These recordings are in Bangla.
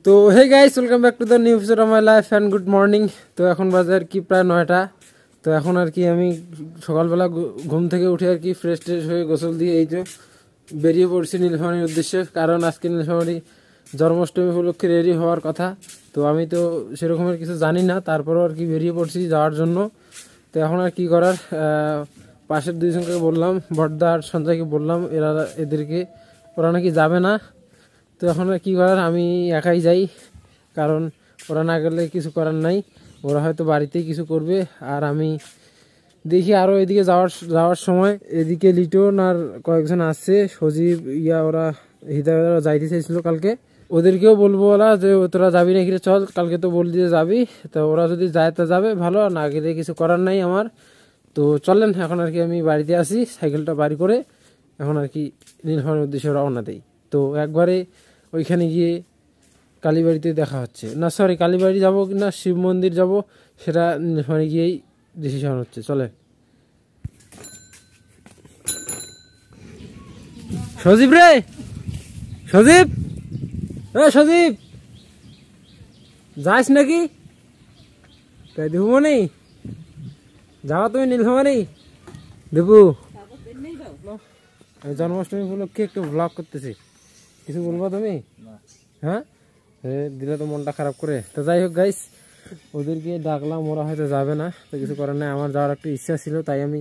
তো hey guys, welcome back to the new episode of my life and good morning. তো এখন বাজে আর কি প্রায় 9টা। তো এখন আর কি আমি সকালবেলা ঘুম থেকে উঠে আর কি ফ্রেশ ট্রেশ হয়ে গোসল দিয়ে এই যে বেরিয়ে পড়ছি নীলফামারীর উদ্দেশ্যে। কারণ আজকে নীলফামারী জন্মাষ্টমী উপলক্ষে রেডি হওয়ার কথা। তো আমি তো সেরকমের কিছু জানি না, তারপরেও আর কি বেরিয়ে পড়ছি যাওয়ার জন্য। তো এখন আর কি করার, পাশের দুইজনকে বললাম, বড়দা আর সঞ্জয়কে বললাম, এদেরকে ওরা নাকি যাবে না। তো এখন আর কী করার, আমি একাই যাই, কারণ ওরা না গেলে কিছু করার নাই। ওরা হয়তো বাড়িতেই কিছু করবে, আর আমি দেখি আরও এদিকে যাওয়ার সময় এদিকে লিটন আর কয়েকজন আসছে, সজীব ওরা হৃদয় যাইতে চাইছিল কালকে। ওদেরকেও বলবো ওরা যে তোরা যাবি নাকি রে, চল কালকে তো বল দিয়ে যাবি। তো ওরা যদি যায় তা যাবে ভালো, না গেলে কিছু করার নাই আমার। তো চলেন এখন আর কি আমি বাড়িতে আসি, সাইকেলটা বাড়ি করে এখন আর কি নীলফামারীর উদ্দেশ্যে রওনা দেই। তো একবারে ওইখানে গিয়ে কালীবাড়িতে দেখা হচ্ছে, না সরি কালীবাড়ি যাবো কি না শিব মন্দির যাবো সেটা নীলফামারী গিয়েই ডিসিশন হচ্ছে। চলে সজীব রে, সজীব, সজীব যাস নাকি? তাই দেবু মনে যাওয়া তুমি নীলফামারী দেবু? আমি জন্মাষ্টমী উপলক্ষে একটু ব্লগ করতেছি, কিছু বলবো তুমি? হ্যাঁ দিলে তো মনটা খারাপ করে। তো যাই হোক গাইস, ওদেরকে ডাকলাম, ওরা হয়তো যাবে না, তো কিছু করার নাই। আমার যাওয়ার একটু ইচ্ছা ছিল, তাই আমি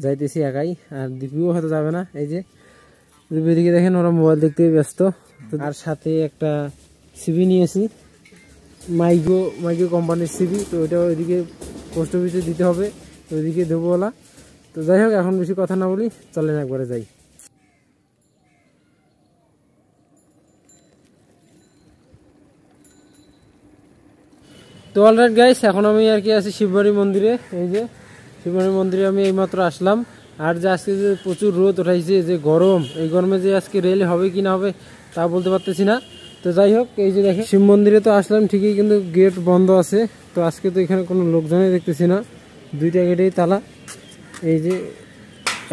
যাইতেছি একাই। আর দীপিও হয়তো যাবে না। এই যে দীপিদিকে দেখেন, ওরা মোবাইল দেখতে ব্যস্ত। আর সাথে একটা সিবি নিয়েছি, মাইগো কোম্পানির সিবি। তো ওইটা ওইদিকে পোস্ট অফিসে দিতে হবে, তো ওইদিকে দেবো ওলা। তো যাই হোক, এখন বেশি কথা না বলি, চলেন একবারে যাই। তো অলরাইট গাইস, এখন আমি আর কি আছি শিববাড়ি মন্দিরে। এই যে শিববাড়ি মন্দিরে আমি এইমাত্র আসলাম। আর যে আজকে যে প্রচুর রোদ উঠাইছে, যে গরম, এই গরমে যে আজকে রেল হবে কি না হবে তা বলতে পারতেছি না। তো যাই হোক, এই যে দেখেন শিব মন্দিরে তো আসলাম ঠিকই, কিন্তু গেট বন্ধ আছে। তো আজকে তো এখানে কোনো লোকজনই দেখতেছি না, দুইটা গেটেই তালা। এই যে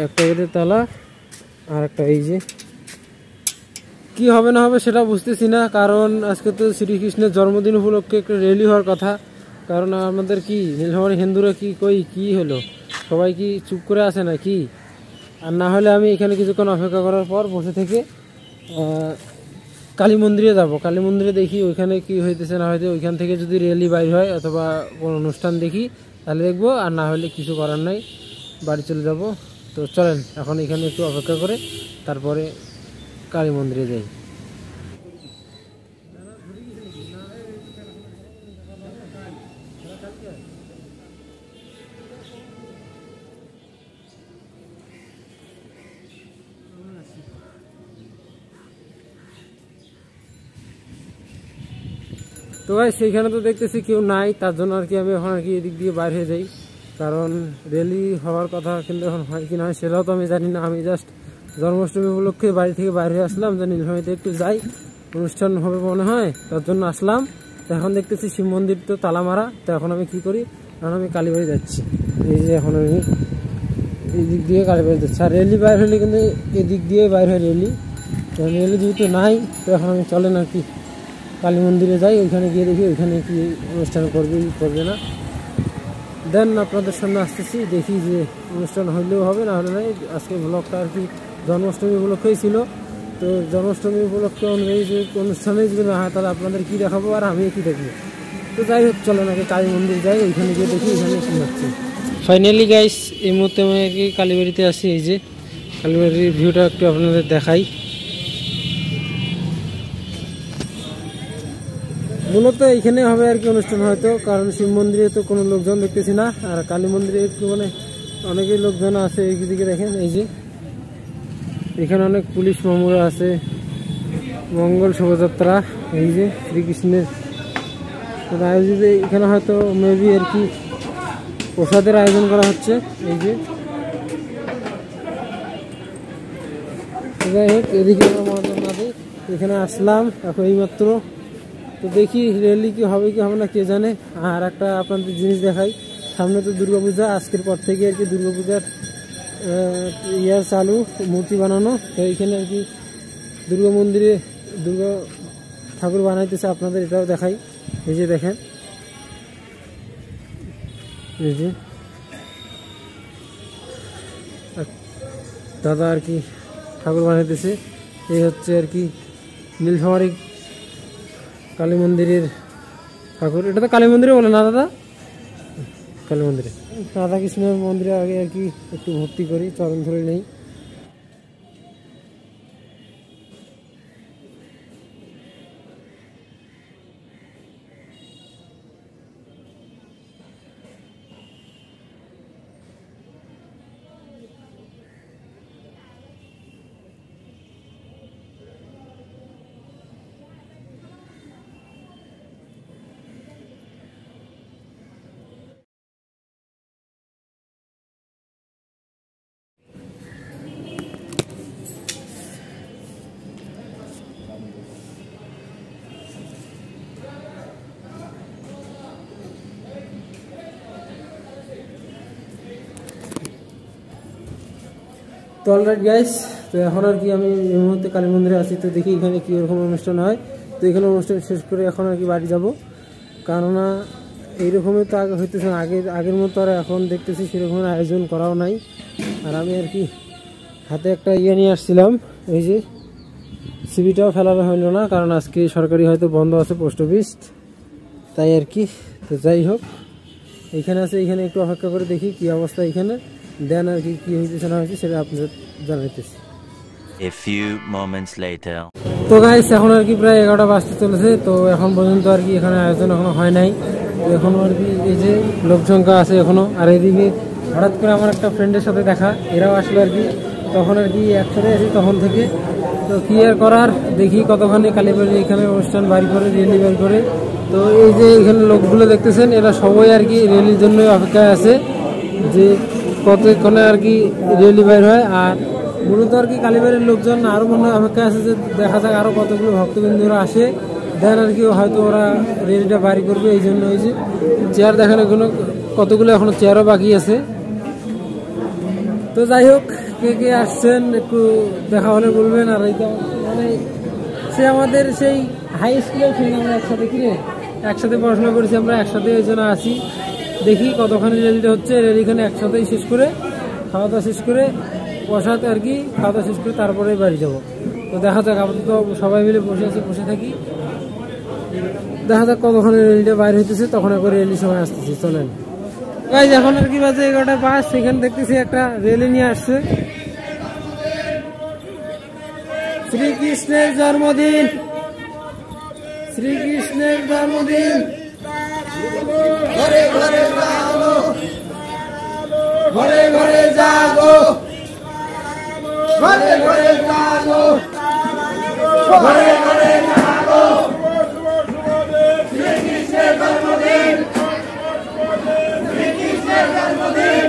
একটা গেটের তালা, আর একটা এই যে কি হবে না হবে সেটা বুঝতেছি না। কারণ আজকে তো শ্রীকৃষ্ণের জন্মদিন উপলক্ষে একটা র্যালি হওয়ার কথা। কারণ আমাদের কি নীলফামারী হিন্দুরা কি হলো, সবাই কি চুপ করে আছে না কি? আর না হলে আমি এখানে কিছুক্ষণ অপেক্ষা করার পর বসে থেকে কালী মন্দিরে যাব। কালী মন্দিরে দেখি ওইখানে কি হইতেছে না হইতে, ওইখান থেকে যদি র্যালি বাইর হয় অথবা কোনো অনুষ্ঠান দেখি তাহলে দেখবো, আর না হলে কিছু করার নাই, বাড়ি চলে যাব। তো চলেন এখন এখানে একটু অপেক্ষা করে তারপরে কালী মন্দিরে যাই। তো ভাই সেইখানে তো দেখতেছি কেউ নাই, তার জন্য আর কি আমি এখন আর কি এদিক দিয়ে বাইর হয়ে যাই। কারণ র্যালি হওয়ার কথা কিন্তু এখন হয় কি না হয় সেটাও তো আমি জানি না। আমি জাস্ট জন্মাষ্টমী উপলক্ষে বাড়ি থেকে বাইরে হয়ে আসলাম, যে নীলফামারীতে একটু যাই, অনুষ্ঠান হবে মনে হয়, তার জন্য আসলাম। তো এখন দেখতেছি শিব মন্দির তো তালা মারা। তো এখন আমি কি করি, এখন আমি কালীবাড়ি যাচ্ছি। এই যে এখন আমি এই দিক দিয়ে কালীবাড়ি যাচ্ছি। আর র্যালি বাইর হলে কিন্তু এদিক দিয়ে বাইর হয় র্যালি, র্যালি যেহেতু নাই, তো এখন আমি চলেন আর কি কালী মন্দিরে যাই। ওইখানে গিয়ে দেখি ওইখানে কি অনুষ্ঠান করবে না। দেন আপনাদের সামনে আসতেছি, দেখি যে অনুষ্ঠান হইলেও হবে, না হলে নাই। আজকে ব্লগটা আর কি জন্মাষ্টমী উপলক্ষেই ছিল। তো জন্মাষ্টমী উপলক্ষে অনুযায়ী যে অনুষ্ঠানে যদি না হয় তাহলে আপনাদের কী দেখাবো আর আমি কি দেখবো। তো যাই হোক, চলেন আগে কালী মন্দির যাই, ওইখানে গিয়ে দেখি ওইখানে কী হচ্ছে। ফাইনালি গাইস, এই মুহূর্তে আমি আর কি কালীবাড়িতে আসি। এই যে কালীবাড়ির ভিউটা একটু আপনাদের দেখাই। মূলত এইখানে হবে আর কি অনুষ্ঠান হয়তো, কারণ শিব মন্দিরে তো কোনো লোকজন দেখতেছি না। আর কালী মন্দিরে একটু মানে অনেকেই লোকজন আছে। এইদিকে দেখেন, এই যে এখানে অনেক পুলিশ মামুরা আছে, মঙ্গল শোভাযাত্রা, এই যে শ্রীকৃষ্ণের আয়োজিত। এখানে হয়তো মেবি আর কি প্রসাদের আয়োজন করা হচ্ছে। এই যে যাই হোক, এদিকে এখানে আসলাম এখন এইমাত্র। তো দেখি র্যালি কি হবে না কে জানে। আর একটা আপনাদের জিনিস দেখাই, সামনে তো দুর্গাপূজা, আজকের পর থেকে আর কি দুর্গাপূজার ইয়ার চালু, মূর্তি বানানো। তো এইখানে আর কি দুর্গা মন্দিরে দুর্গা ঠাকুর বানাইতেছে, আপনাদের এটাও দেখাই। এই যে দেখেন, এই যে দাদা আর কি ঠাকুর বানাইতেছে। এই হচ্ছে আর কি নীলফামারী কালী মন্দিরের ঠাকুর। এটা তো কালী মন্দিরে বলে না দাদা? কালী মন্দিরে, রাধা কৃষ্ণের মন্দিরে আগে আর কি একটু ভর্তি করি, চরণ ধরে নেই। তো অলরাইট গাইস, তো এখন আর কি আমি এই মুহূর্তে কালী মন্দিরে আছি। তো দেখি এখানে কী রকম অনুষ্ঠান হয়। তো এখানে অনুষ্ঠান শেষ করে এখন আর কি বাড়ি যাব, কেননা এইরকমই তো আগে হইতেছে না, আগের মতো আর এখন দেখতেছি সেরকমের আয়োজন করাও নাই। আর আমি আর কি হাতে একটা নিয়ে আসছিলাম, এই যে সিবিটাও ফেলানো হইলো না, কারণ আজকে সরকারি হয়তো বন্ধ আছে পোস্ট অফিস, তাই আর কি। তো যাই হোক, এইখানে আছে, এইখানে একটু অপেক্ষা করে দেখি কি অবস্থা এখানে, দেন আর কি কি হইতেছে না হয়েছে সেটা আপনাদের জানাইতেছি। A few moments later. তো গাইস, এখন আর কি প্রায় 11টা বাজতে চলেছে। তো এখন পর্যন্ত আর কি এখানে আয়োজন এখনো হয় নাই। তো এখনো আর কি এই যে লোক সংখ্যা আছে এখনো। আর এইদিকে হঠাৎ করে আমার একটা ফ্রেন্ডের সাথে দেখা, এরাও আসলো আর কি, তখন আর কি একসাথে আছি তখন থেকে। তো কি আর করার, দেখি কতখানি কালীবাড়ি এখানে অনুষ্ঠান বাড়ি করে, রেলি বাড়ি করে। তো এই যে এখানে লোকগুলো দেখতেছেন, এরা সবাই আর কি রেলির জন্য অপেক্ষায় আছে, যে কতক্ষণে আর কি রেলি বাইর হয়। আর মূলত আর কি কালীবাড়ির লোকজন আরও মনে হয় অপেক্ষায় আছে, যে দেখা যাক আরও কতগুলো ভক্তবৃন্দরা আসে, দেন আর কি হয়তো ওরা রেলিটা বাড়ি করবে। এই জন্য ওই যে চেয়ার দেখানো কতগুলো এখনো চেয়ারও বাকি আছে। তো যাই হোক, কে কে আসছেন একটু দেখা হলে বলবেন। আর এইটা মানে সে আমাদের সেই হাই স্কুলের ফ্রেন্ড, আমরা একসাথে কিনে একসাথে পড়াশোনা করেছি, আমরা একসাথে এই জন্য আসি। দেখি কতখানি রেলিটা হচ্ছে, রেলিখানে একসাথেই শেষ করে খাওয়া দাওয়া শেষ করে প্রসাদ আর কি খাওয়া দাওয়া শেষ করে তারপরে বাড়ি যাব। তো দেখা যাক, আপাতত সবাই মিলে বসে থাকি, দেখা যাক কতক্ষণে রেলিটা বাইরে হইতেছে, তখন একবার রেলি সময় আসতেছি। চলেন গাইস, এখন আর কি বাজে 11টা 5, সেখানে দেখতেছি একটা রেলি নিয়ে আসছে। শ্রীকৃষ্ণের জন্মদিন, শ্রীকৃষ্ণের জন্মদিন, ঘরে ঘরে জাগো, ঘরে ঘরে জাগো, ঘরে ঘরে জাগো, ঘরে ঘরে জাগো, শ্রীকৃষ্ণের জন্মদিন, শ্রীকৃষ্ণের জন্মদিন,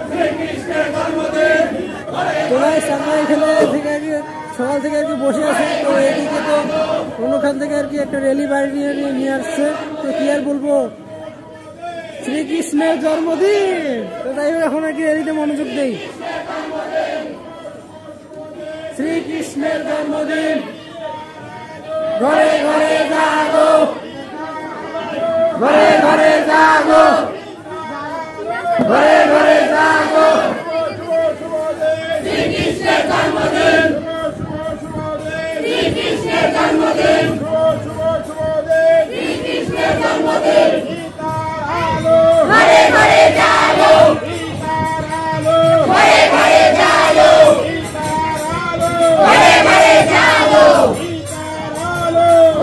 শ্রীকৃষ্ণের জন্মদিন। তো গাইস, আমরা এখানে থেকে আর কি সকাল থেকে আর কি বসে আছি। তো এদিকে তো অন্যখান থেকে আর কি একটা রেলি বাড়ি নিয়ে আসছে। তো কি আর বলবো, শ্রীকৃষ্ণের জন্মদিন। তো তাই এখন আর কি রেলিতে মনোযোগ দেই। শ্রীকৃষ্ণের জন্মদিন, ঘরে ঘরে জাগো, ঘরে ঘরে জাগো, ঘরে ঘরে জাগো, শ্রীকৃষ্ণের জন্মদিন, শ্রীকৃষ্ণের জন্মদিন, শ্রীকৃষ্ণের জন্মদিন, ঘরে ঘরে জাগো, ঘরে ঘরে জাগো, ঘরে ঘরে জাগো,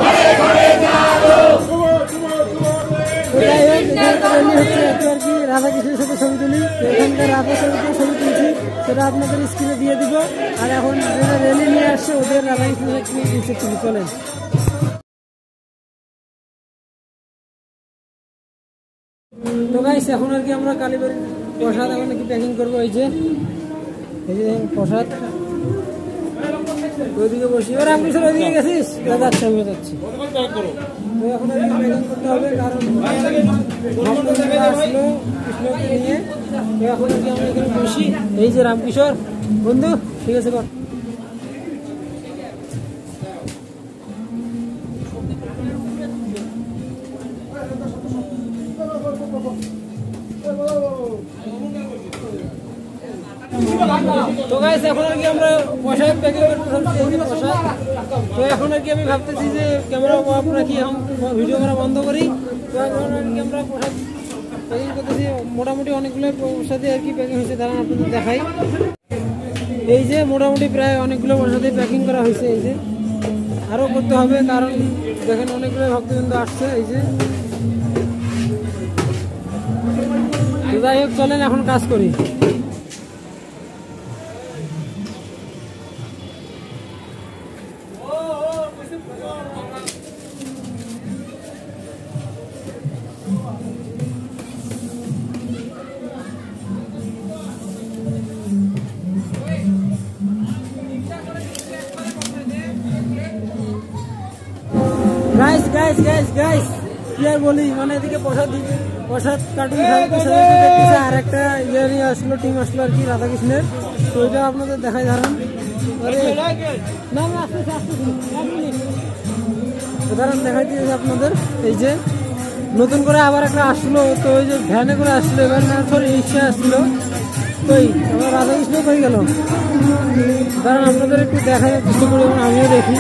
ঘরে ঘরে জাগো। রাধা কৃষ্ণের সাথে ছবি তুলি, এখানকার রাধা ছবিতে ছবি তুলছি, সেটা আপনাদের স্ক্রিনে দিয়ে দিব। আর এখন যারা রেলি নিয়ে আসছে ওদের রাধা কৃষ্ণের ছবি চলেন। তো গাইস, এখন আর কি আমরা কালীবাড়ির প্রসাদ এখন কি প্যাকিং করবো। এই যে প্রসাদ, ওইদিকে বসি। এবার আপনি স্যার ওইদিকে গেছিস? যাচ্ছি, আমি যাচ্ছি। তো এখন আর কি প্যাকিং করতে হবে, কারণ আসলো কৃষ্ণকে নিয়ে। তো এখন আর কি আমরা এখানে বসি। এই যে রামকিশোর বন্ধু, ঠিক আছে কর। তো গাইস এখন আর কি আমরা পোশাক প্যাকিং করতে থাকছি এই যে পোশাক। তো এখন আর কি আমি ভাবতেছি যে ক্যামেরা অফ রাখি, এখন ভিডিও করা বন্ধ করি। তো এখন আর কি আমরা পোশাক প্যাকিং করতেছি, মোটামুটি অনেকগুলো পোশাকে আর কি প্যাকিং হয়েছে, দাঁড়ান আপনাদের দেখাই। এই যে মোটামুটি প্রায় অনেকগুলো পোশাকে প্যাকিং করা হয়েছে। এই যে আরও করতে হবে, কারণ দেখেন অনেকগুলো ভক্তবৃন্দ আসছে। এই যে যাই হোক, চলেন এখন কাজ করি। গাইস গাইস গাইস গাইস কি আর বলি, মানে এদিকে প্রসাদ কার্টুন দেখতেছে, আর একটা ইয়ে নিয়ে আসলো, টিম আসলো আর কি রাধাকৃষ্ণের। তো ওইটা আপনাদের দেখাই ধারণ উদাহরণ দেখাই দিয়েছে আপনাদের। এই যে নতুন করে আবার একটা আসলো, তো ওই যে ভ্যানে করে আসলো, এবার না সরি রিক্সা আসলো। কই আমার রাধাকৃষ্ণ কই গেল, কারণ আপনাদের একটু দেখার চেষ্টা করি এবং আমিও দেখি।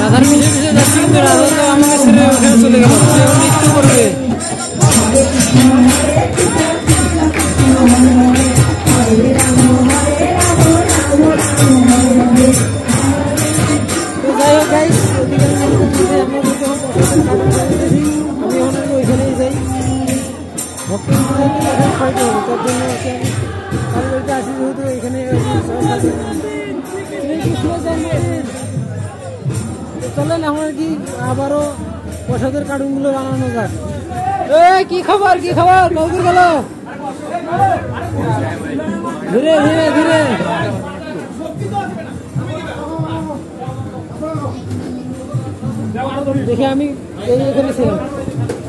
রাধার পিছিয়ে পিছিয়ে যাচ্ছি, কিন্তু রাধা তো আমাকে ছেড়ে ওখানে চলে গেল, সেও নৃত্য করবে। তো যাই হোক গাইস, আমি ওনাকে ওইখানেই যাই, ভক্ত খাইতে হবে, তার জন্য আসি যেহেতু এখানে। চলেন আমার কি আবারও প্রসাদের কার্টুনগুলো বানানো যাক। কি খবর কি খবর, নৌকর গেল ধীরে ধীরে ধীরে। দেখি আমি এখানে ছিলাম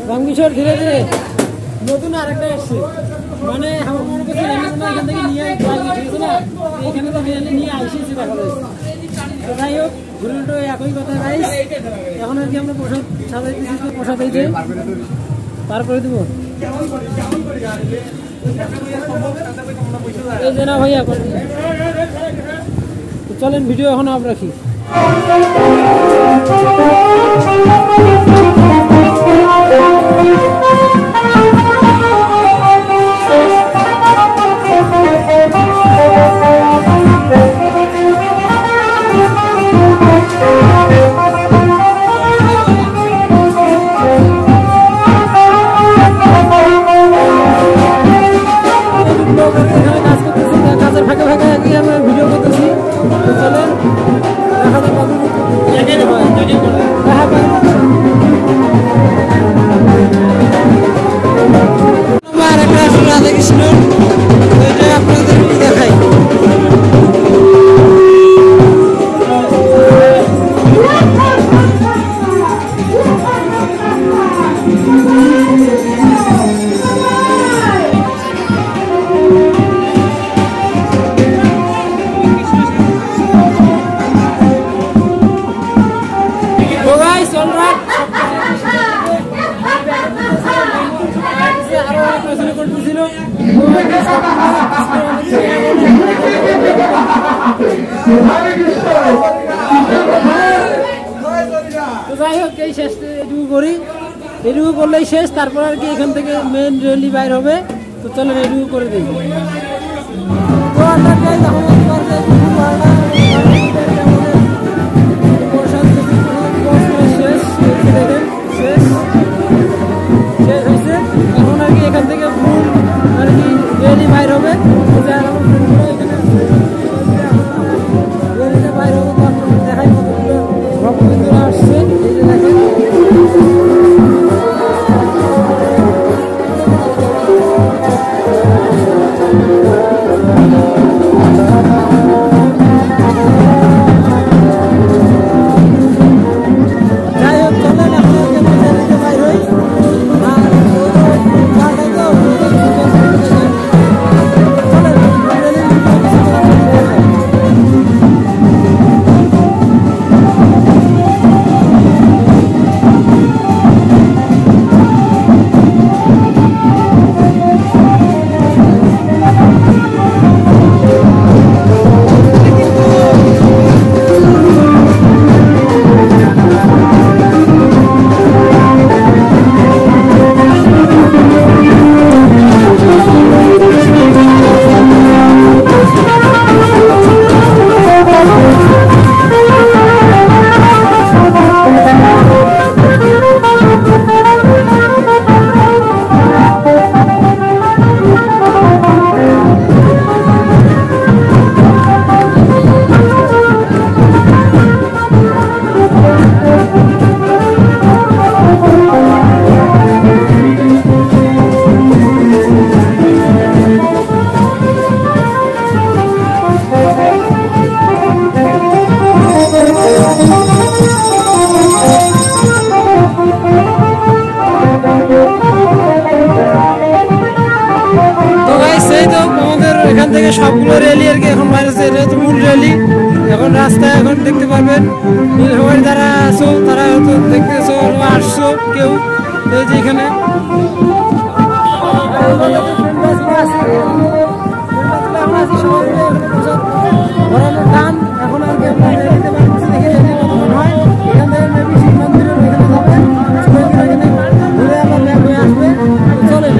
রামকিশোর, ধীরে ধীরে নতুন আরেকটা এসছে, মানে আমার মনে করছে এখান থেকে নিয়ে ঠিক না, এখানে তো নিয়ে আসিয়েছি দেখা যাচ্ছে। তো যাই হোক, ঘুরে উল্টো একই কথা গাইস। এখন আর কি আমরা প্রসাদ সাজাইতেছি, তো প্রসাদ এই যে পার করে দেবো। এই যে না ভাইয়া, চলেন ভিডিও এখন আপ রাখি। কাজের ফাঁকে ফাঁকে আমরা ভিডিও করতেছি, তো চলেন দেখা যাক রাধাকৃষ্ণ, আপনাদের দেখাই। তো যাই হোক, এই শেষ এটুকু করি, এটুকু করলেই শেষ। তারপর আর কি এখান থেকে মেন রেলি বাইর হবে, তো চলেন এটুকু করে দিই। এখন আর কি এখান থেকে ফুল আর কি রেলি বাইর হবে, বাইর হবে। তো আপনাদের দেখাই কতগুলো ভক্তবৃন্দরা আসছে, এই যে দেখেন। সবগুলো র্যালি আর কি এখন বাইরেছে, এটা হচ্ছে মূল র্যালি। এখন রাস্তায় এখন দেখতে পারবেন নীলফামারী যারা আছো তারা হয়তো দেখতেছো আসছো কেউ, এই যে এখানে টান এখন আর কি আমরা র্যালিতে পারছি, দেখে র্যালি কতক্ষণ হয়। এখান থেকে মেবি শিব মন্দিরের ওইখানে যাবে, ঘুরে আবার ব্যাক হয়ে আসবে। চলেন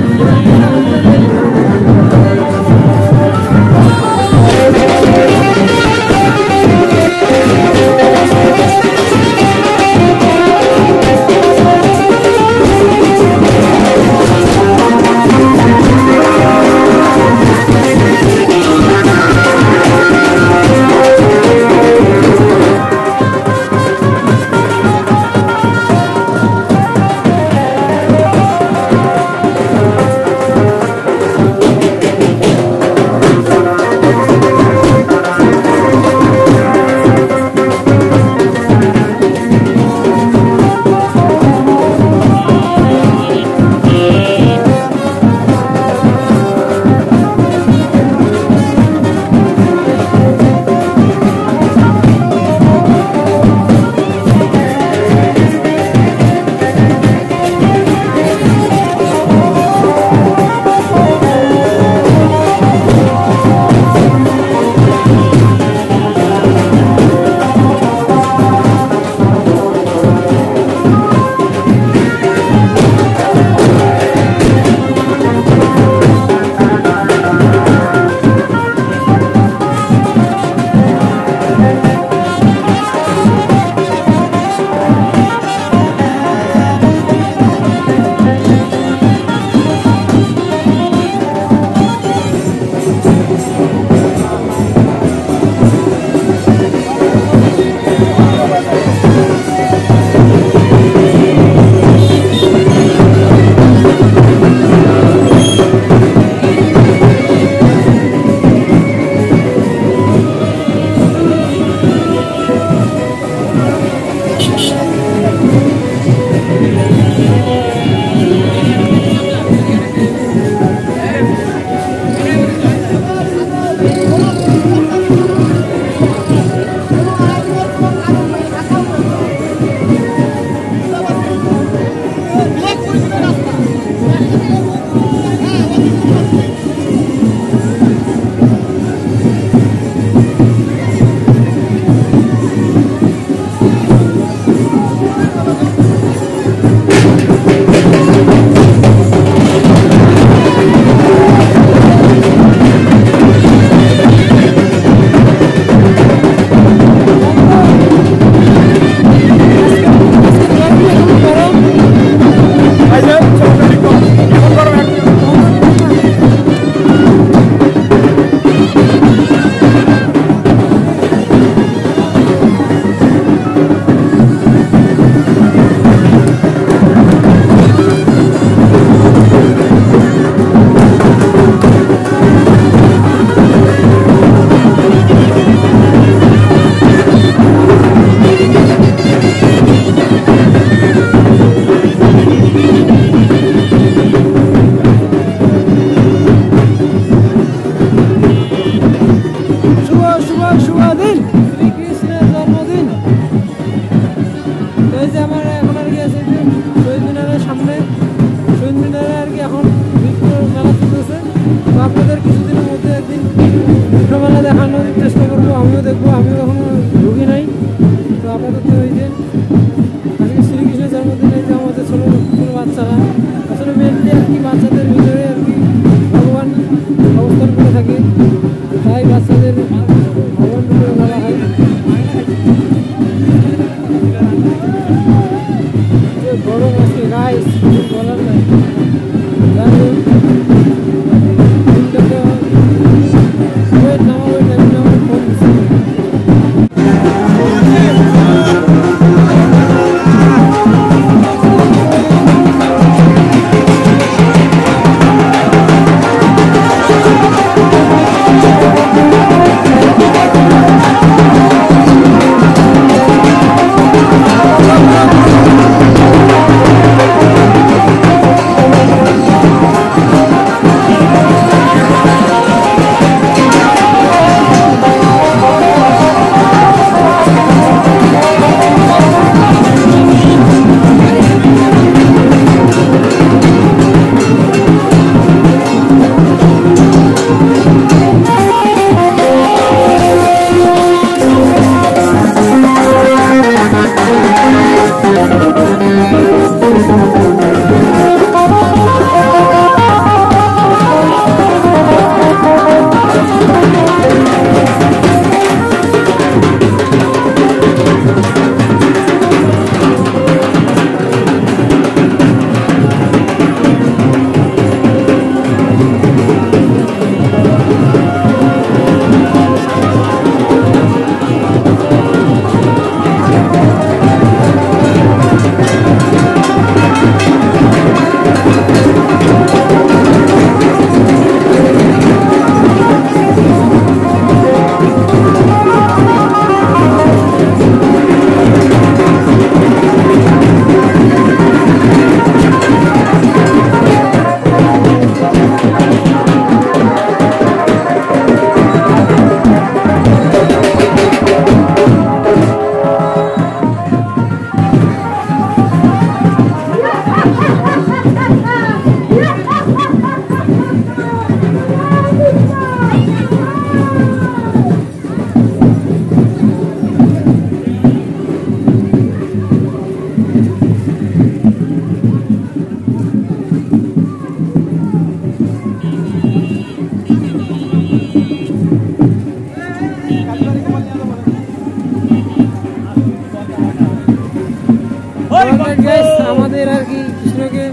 গাইস আমাদের আর কি কৃষ্ণকে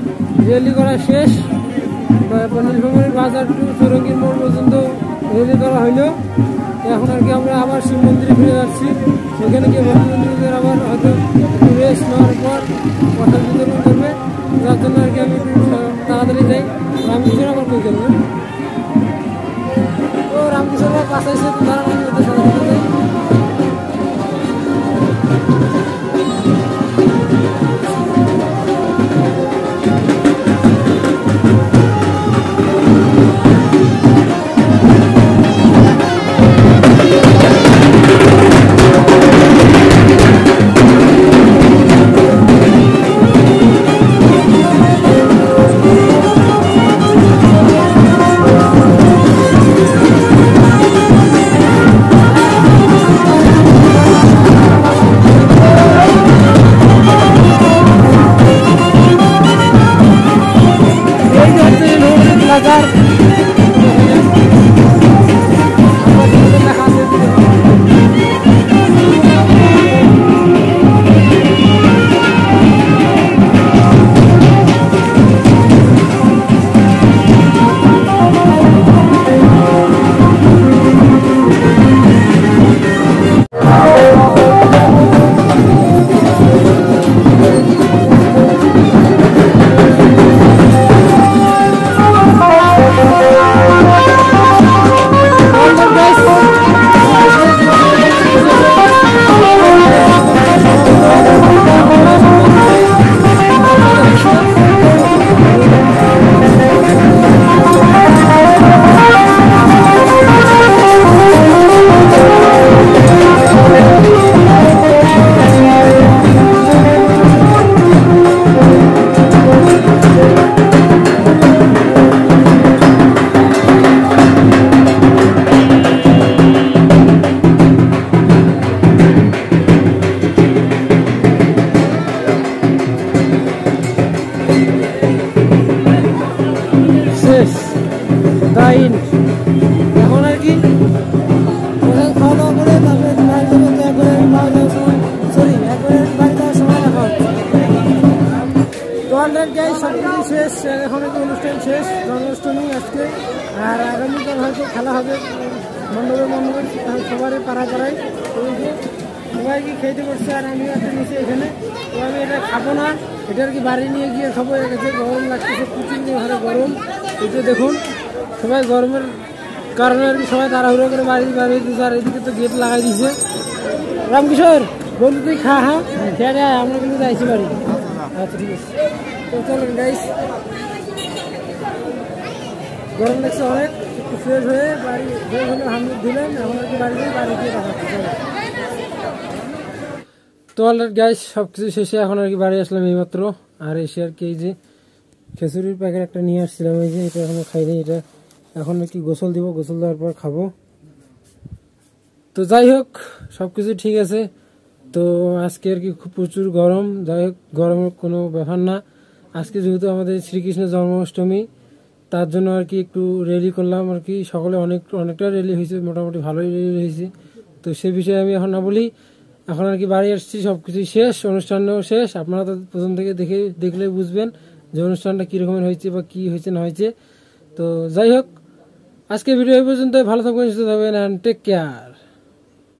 রেলি করা শেষ। নীলফামারীর বাজার টু চৌরঙ্গীর মোড় পর্যন্ত রেলি করা হইলো। এখন আর কি আমরা আবার শিব মন্দিরে ফিরে যাচ্ছি। সেখানে গিয়ে ভক্তবৃন্দদের আবার হয়তো একটু রেস্ট নেওয়ার পর প্রসাদ বিতরণ করবে, যার জন্য আর কি আমি একটু তাড়াতাড়ি যাই। রামকিশোর আবার কই করবে, ও রামকিশোর পাশাইছে, তো তারা আমি ওদের সাথে যাই। এখন আর কি খাওয়া দাওয়া করে তারপরে বাড়ি যাবো, তারপরে একবারে বাড়ি যাওয়ার সময় দেখা হচ্ছে। তো অলরেডি যাই সব কিছু শেষ, এখন একটু অনুষ্ঠান শেষ, জন্মাষ্টমী আজকে। আর আগামীকাল হয়তো খেলা হবে মণ্ডপে সবারই পাড়া পাড়ায়। সবাইকে খেতে করছে আর আমিও একটা নিচে এখানে। তো আমি এটা খাবো না, এটা আর কি বাড়ি নিয়ে গিয়ে খাবো। এর কাছে গরম লাগতেছে, প্রচুর ঘরে গরম। এটা দেখুন সবাই গরমের কারণে আর কি সবাই তাড়াহুড়ো করে বাড়ি দিচ্ছে। আর এদিকে তো গেট লাগাই দিছে। রামকিশোর বলতে তুই খা, হ্যাঁ খেয়ে দেয়, আমরা কিন্তু যাইছি বাড়ি। আচ্ছা ঠিক আছে, তো চলেন গাইস। গরম লাগছে অনেক, একটু ফ্রেশ হয়ে বাড়ি ফ্রেশ হলে হাম দিলেন। এখন আর কি বাড়ি গিয়ে দেখাচ্ছি। তো অলরেডি গাইস সব কিছু শেষে এখন আর কি বাড়ি আসলাম এইমাত্র। আর এসে আর কি এই যে খেচুড়ির প্যাকেট একটা নিয়ে আসছিলাম, এই যে এটা এখনো খাইনি। এটা এখন আর কি গোসল দিব, গোসল দেওয়ার পর খাবো। তো যাই হোক সব কিছু ঠিক আছে। তো আজকে আর কি খুব প্রচুর গরম, যাই হোক গরমের কোনো ব্যাপার না। আজকে যেহেতু আমাদের শ্রীকৃষ্ণের জন্মাষ্টমী, তার জন্য আর কি একটু রেলি করলাম আর কি। সকলে অনেকটা রেলি হয়েছে, মোটামুটি ভালোই রেলি হয়েছে। তো সে বিষয়ে আমি এখন না বলি। এখন আর কি বাড়ি আসছি, সব কিছুই শেষ, অনুষ্ঠানটাও শেষ। আপনারা তো প্রথম থেকে দেখলে বুঝবেন যে অনুষ্ঠানটা কীরকমের হয়েছে বা কী হয়েছে না হয়েছে। তো যাই হোক আজকে ভিডিও এই পর্যন্ত। ভালো থাকবেন, সুস্থ থাকবেন, অ্যান্ড টেক কেয়ার।